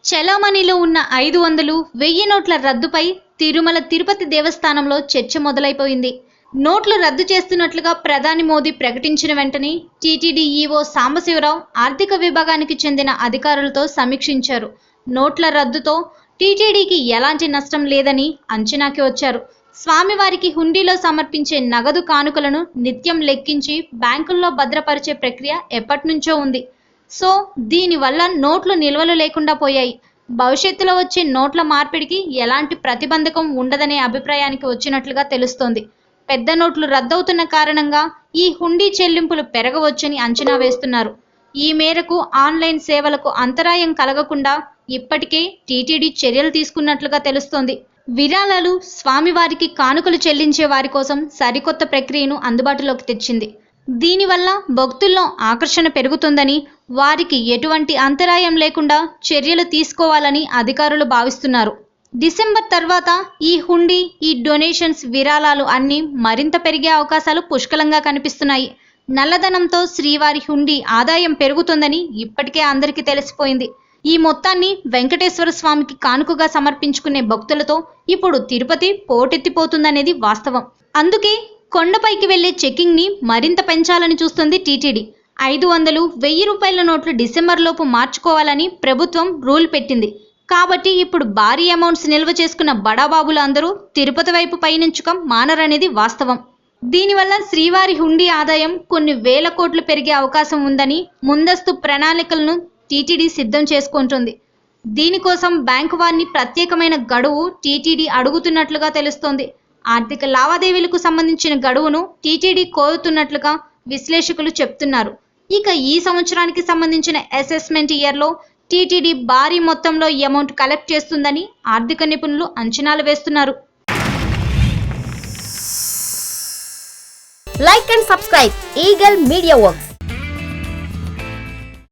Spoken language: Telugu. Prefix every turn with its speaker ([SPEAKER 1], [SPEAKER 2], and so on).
[SPEAKER 1] చలామణిలో ఉన్న 500, 1000 నోట్ల రద్దుపై తిరుమల తిరుపతి దేవస్థానంలో చర్చ మొదలైపోయింది. నోట్లు రద్దు చేస్తున్నట్లుగా ప్రధాని మోదీ ప్రకటించిన వెంటనే టీటీడీ ఈవో సాంబశివరావు ఆర్థిక విభాగానికి చెందిన అధికారులతో సమీక్షించారు. నోట్ల రద్దుతో టీటీడీకి ఎలాంటి నష్టం లేదని అంచనాకి వచ్చారు. స్వామివారికి హుండీలో సమర్పించే నగదు కానుకలను నిత్యం లెక్కించి బ్యాంకుల్లో భద్రపరిచే ప్రక్రియ ఎప్పటినుంచో ఉంది. సో దీనివల్ల నోట్లు నిల్వలు లేకుండా పోయాయి. భవిష్యత్తులో వచ్చే నోట్ల మార్పిడికి ఎలాంటి ప్రతిబంధకం ఉండదనే అభిప్రాయానికి వచ్చినట్లుగా తెలుస్తోంది. పెద్ద నోట్లు రద్దవుతున్న కారణంగా ఈ హుండీ చెల్లింపులు పెరగవచ్చని అంచనా వేస్తున్నారు. ఈ మేరకు ఆన్లైన్ సేవలకు అంతరాయం కలగకుండా ఇప్పటికే టీటీడీ చర్యలు తీసుకున్నట్లుగా తెలుస్తోంది. విరాళాలు, స్వామివారికి కానుకలు చెల్లించే వారి కోసం సరికొత్త ప్రక్రియను అందుబాటులోకి తెచ్చింది. దీనివల్ల భక్తుల్లో ఆకర్షణ పెరుగుతుందని, వారికి ఎటువంటి అంతరాయం లేకుండా చర్యలు తీసుకోవాలని అధికారులు భావిస్తున్నారు. డిసెంబర్ తర్వాత ఈ హుండీ, ఈ డొనేషన్స్, విరాళాలు అన్నీ మరింత పెరిగే అవకాశాలు పుష్కలంగా కనిపిస్తున్నాయి. నల్లధనంతో శ్రీవారి హుండీ ఆదాయం పెరుగుతుందని ఇప్పటికే అందరికీ తెలిసిపోయింది. ఈ మొత్తాన్ని వెంకటేశ్వర స్వామికి కానుకగా సమర్పించుకునే భక్తులతో ఇప్పుడు తిరుపతి పోటెత్తిపోతుందనేది వాస్తవం. అందుకే కొండపైకి వెళ్లే చెకింగ్ ని మరింత పెంచాలని చూస్తుంది టీటీడీ. 500, 1000 రూపాయల నోట్లు డిసెంబర్ లోపు మార్చుకోవాలని ప్రభుత్వం రూల్ పెట్టింది. కాబట్టి ఇప్పుడు భారీ అమౌంట్స్ నిల్వ చేసుకున్న బడాబాబులు అందరూ తిరుపతి వైపు పయనించడం మానరనేది వాస్తవం. దీనివల్ల శ్రీవారి హుండీ ఆదాయం కొన్ని వేల కోట్లు పెరిగే అవకాశం ఉందని ముందస్తు ప్రణాళికలను టీటీడీ సిద్ధం చేసుకుంటుంది. దీనికోసం బ్యాంకు వారిని ప్రత్యేకమైన గడువు టీటీడీ అడుగుతున్నట్లుగా తెలుస్తోంది. ఆర్థిక లావాదేవీలకు సంబంధించిన గడువును టీటీడీ కోరుతున్నట్లుగా విశ్లేషకులు చెప్తున్నారు. ఇక ఈ సంవత్సరానికి సంబంధించిన అసెస్మెంట్ ఇయర్లో టీటీడీ భారీ మొత్తంలో ఈ అమౌంట్ కలెక్ట్ చేస్తుందని ఆర్థిక నిపుణులు అంచనాలు వేస్తున్నారు.
[SPEAKER 2] Like and subscribe Eagle Media Works.